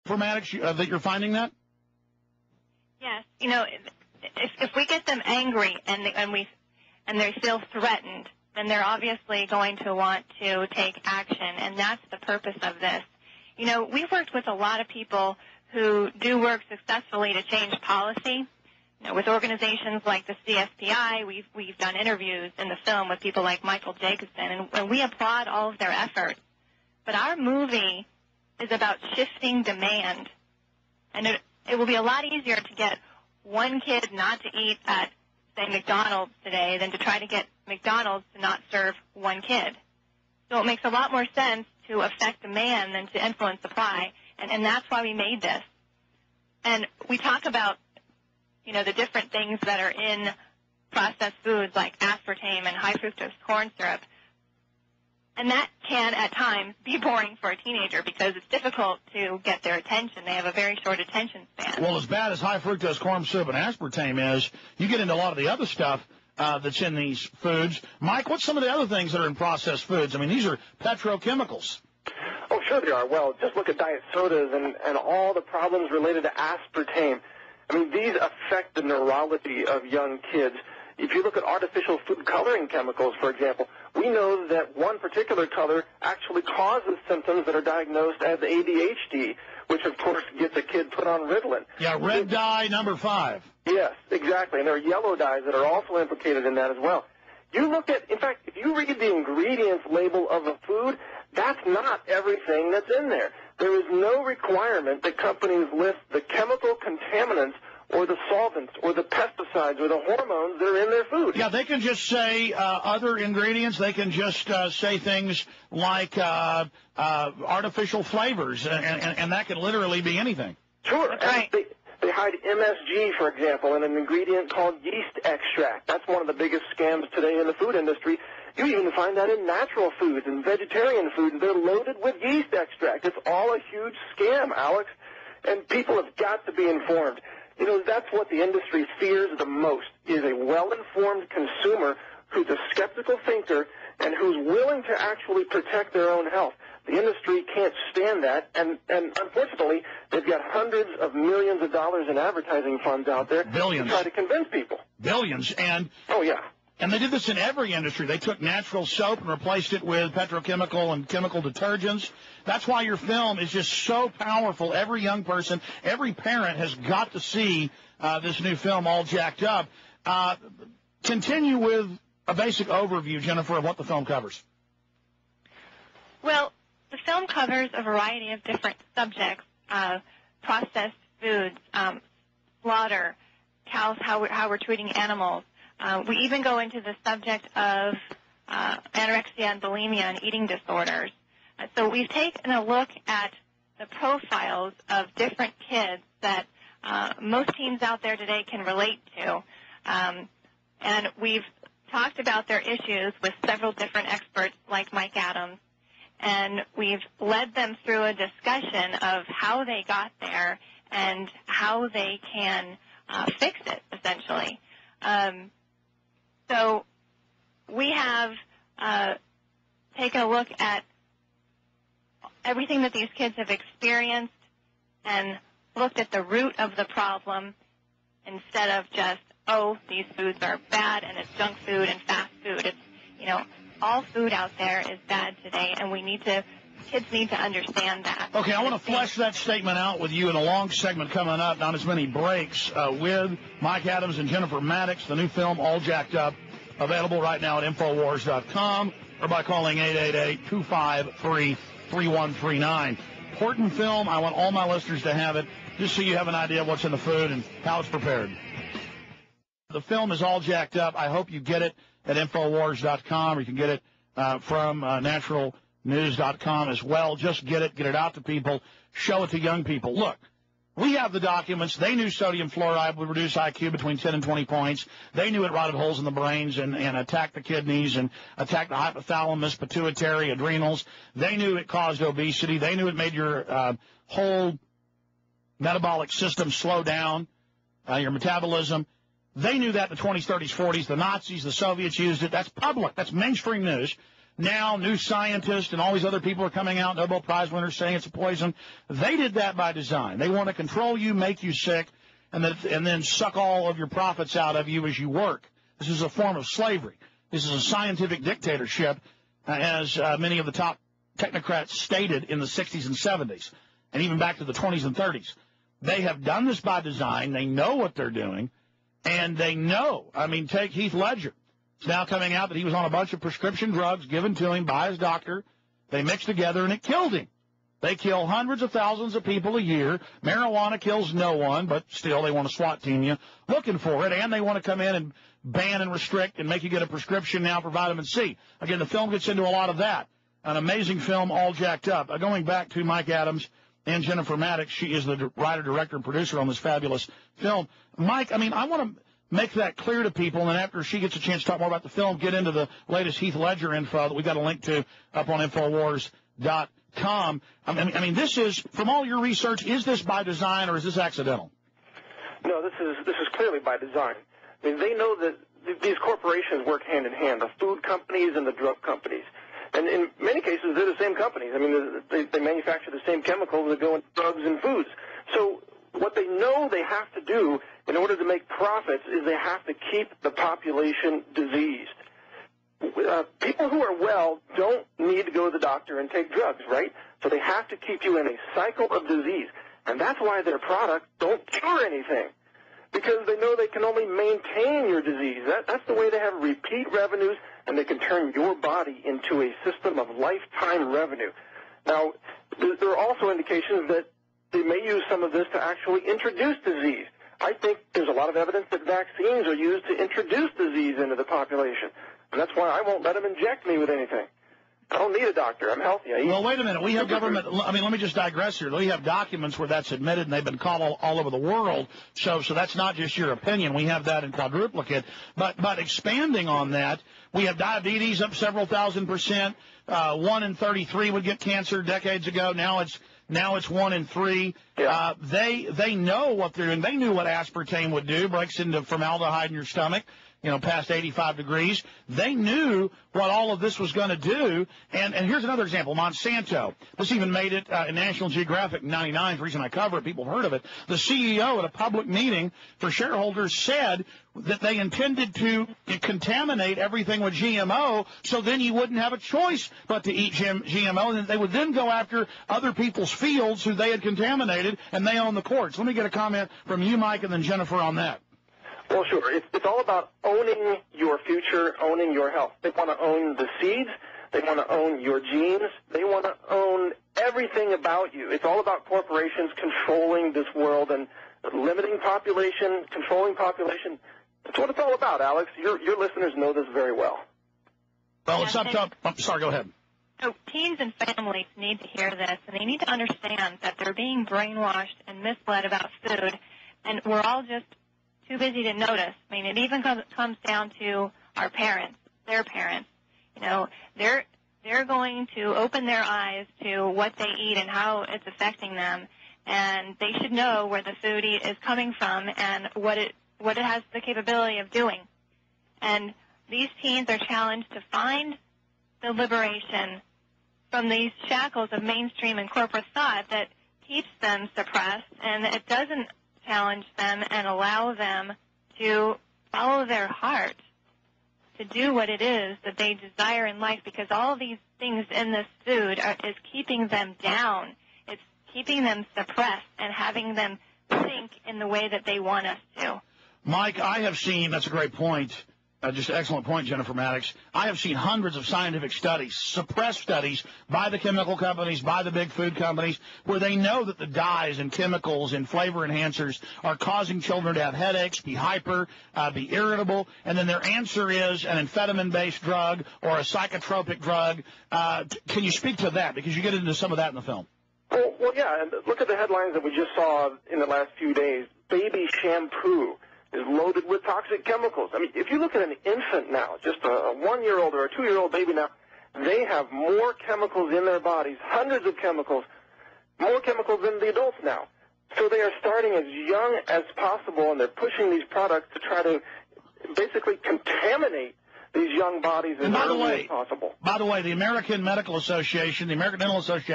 Informatics, that you're finding that? Yes. You know, if we get them angry and they feel threatened, then they're obviously going to want to take action, and that's the purpose of this. You know, we've worked with a lot of people who do work successfully to change policy. You know, with organizations like the CSPI, we've done interviews in the film with people like Michael Jacobson, and we applaud all of their efforts. But our movie is about shifting demand, and it will be a lot easier to get one kid not to eat at, say, McDonald's today than to try to get McDonald's to not serve one kid. So it makes a lot more sense to affect demand than to influence supply, and that's why we made this. And we talk about, you know, the different things that are in processed foods like aspartame and high fructose corn syrup. And that can, at times, be boring for a teenager because it's difficult to get their attention. They have a very short attention span. Well, as bad as high fructose corn syrup and aspartame is, you get into a lot of the other stuff that's in these foods. Mike, what's some of the other things that are in processed foods? I mean, these are petrochemicals. Oh, sure they are. Well, just look at diet sodas and all the problems related to aspartame. I mean, these affect the neurology of young kids. If you look at artificial food coloring chemicals, for example, we know that one particular color actually causes symptoms that are diagnosed as ADHD, which, of course, gets a kid put on Ritalin. Yeah, red dye number 5. Yes, exactly. And there are yellow dyes that are also implicated in that as well. You look at, in fact, if you read the ingredients label of a food, that's not everything that's in there. There is no requirement that companies list the chemical contaminants or the solvents or the pesticides or the hormones that are in their food. Yeah, they can just say other ingredients. They can just say things like artificial flavors, and that can literally be anything. Sure. Right. They hide MSG, for example, in an ingredient called yeast extract. That's one of the biggest scams today in the food industry. You even find that in natural foods and vegetarian foods. They're loaded with yeast extract. It's all a huge scam, Alex, and people have got to be informed. You know, that's what the industry fears the most, is a well-informed consumer who's a skeptical thinker and who's willing to actually protect their own health. The industry can't stand that, and unfortunately, they've got hundreds of millions of dollars in advertising funds out there Billions. to try to convince people. Billions. And oh, yeah. And they did this in every industry. They took natural soap and replaced it with petrochemical and chemical detergents. That's why your film is just so powerful. Every young person, every parent has got to see this new film, All Jacked Up. Continue with a basic overview, Jennifer, of what the film covers. Well, the film covers a variety of different subjects, processed foods, slaughter, cows, how we're treating animals. We even go into the subject of anorexia and bulimia and eating disorders. So we've taken a look at the profiles of different kids that most teens out there today can relate to. And we've talked about their issues with several different experts like Mike Adams. And we've led them through a discussion of how they got there and how they can fix it, essentially. So we have taken a look at everything that these kids have experienced and looked at the root of the problem instead of just, oh, these foods are bad and it's junk food and fast food. It's, you know, all food out there is bad today, and kids need to understand that. Okay, I want to flesh that statement out with you in a long segment coming up, not as many breaks, with Mike Adams and Jennifer Mattox, the new film, All Jacked Up, available right now at Infowars.com or by calling 888-253-3139. Important film. I want all my listeners to have it, just so you have an idea of what's in the food and how it's prepared. The film is All Jacked Up. I hope you get it at Infowars.com, or you can get it from naturalnews.com as well. Just get it out to people, show it to young people. Look, we have the documents. They knew sodium fluoride would reduce IQ between 10 and 20 points. They knew it rotted holes in the brains and attacked the kidneys and attacked the hypothalamus, pituitary, adrenals. They knew it caused obesity. They knew it made your whole metabolic system slow down, your metabolism. They knew that in the 20s, 30s, 40s. The Nazis, the Soviets used it. That's public. That's mainstream news. now new scientists and all these other people are coming out, Nobel Prize winners, saying it's a poison. They did that by design. They want to control you, make you sick, and then suck all of your profits out of you as you work. This is a form of slavery. This is a scientific dictatorship, as many of the top technocrats stated in the 60s and 70s, and even back to the 20s and 30s. They have done this by design. They know what they're doing, and they know. I mean, take Heath Ledger. It's now coming out that he was on a bunch of prescription drugs given to him by his doctor. They mixed together, and it killed him. They kill hundreds of thousands of people a year. Marijuana kills no one, but still they want to SWAT team you looking for it, and they want to come in and ban and restrict and make you get a prescription now for vitamin C. Again, the film gets into a lot of that. An amazing film, all jacked up. Going back to Mike Adams and Jennifer Mattox, she is the writer, director, and producer on this fabulous film. Mike, I mean, I want to make that clear to people, and then after she gets a chance to talk more about the film, get into the latest Heath Ledger info that we've got a link to up on Infowars.com. I mean, this is, from all your research, is this by design or is this accidental? No, this is clearly by design. I mean, they know that these corporations work hand in hand, the food companies and the drug companies. And in many cases, they're the same companies. I mean, they manufacture the same chemicals that go in drugs and foods. So what they know they have to do in order to make profits is they have to keep the population diseased. People who are well don't need to go to the doctor and take drugs, right? So they have to keep you in a cycle of disease. And that's why their products don't cure anything, because they know they can only maintain your disease. That's the way they have repeat revenues, and they can turn your body into a system of lifetime revenue. Now, there are also indications that they may use some of this to actually introduce disease. I think there's a lot of evidence that vaccines are used to introduce disease into the population, and that's why I won't let them inject me with anything. I don't need a doctor. I'm healthy. Well, wait a minute. We have government. I mean, let me just digress here. We have documents where that's admitted, and they've been called all over the world. So that's not just your opinion. We have that in quadruplicate. But expanding on that, we have diabetes up several thousand%. 1 in 33 would get cancer decades ago. Now it's 1 in 3. Yeah. They know what they're doing. They knew what aspartame would do. Breaks into formaldehyde in your stomach, past 85 degrees. They knew what all of this was going to do. And here's another example, Monsanto. This even made it in National Geographic in 99. The reason I cover it, people have heard of it. The CEO at a public meeting for shareholders said that they intended to contaminate everything with GMO, so then you wouldn't have a choice but to eat GMO, and they would then go after other people's fields who they had contaminated, and they own the courts. Let me get a comment from you, Mike, and then Jennifer on that. Well, sure. It's all about owning your future, owning your health. They want to own the seeds. They want to own your genes. They want to own everything about you. It's all about corporations controlling this world and limiting population, controlling population. That's what it's all about, Alex. Your listeners know this very well. Well, it's up to... I'm sorry, go ahead. So teens and families need to hear this, and they need to understand that they're being brainwashed and misled about food, and we're all just too busy to notice. I mean, it even comes down to our parents, their parents. They're going to open their eyes to what they eat and how it's affecting them, and they should know where the food is coming from and what it has the capability of doing. And these teens are challenged to find the liberation from these shackles of mainstream and corporate thought that keeps them suppressed, and it doesn't challenge them and allow them to follow their heart, to do what it is that they desire in life, because all these things in this food is keeping them down. It's keeping them suppressed and having them think in the way that they want us to. Mike, I have seen, that's a great point, just an excellent point, Jennifer Mattox. I have seen hundreds of scientific studies, suppressed studies by the chemical companies, by the big food companies, where they know that the dyes and chemicals and flavor enhancers are causing children to have headaches, be hyper, be irritable, and then their answer is an amphetamine-based drug or a psychotropic drug. Can you speak to that? Because you get into some of that in the film. Well, yeah, and look at the headlines that we just saw in the last few days. Baby shampoo is loaded with toxic chemicals. I mean, if you look at an infant now, just a 1-year-old or a 2-year-old baby now, they have more chemicals in their bodies, hundreds of chemicals, more chemicals than the adults now. So they are starting as young as possible, and they're pushing these products to try to basically contaminate these young bodies as early as possible. By the way, the American Medical Association, the American Dental Association,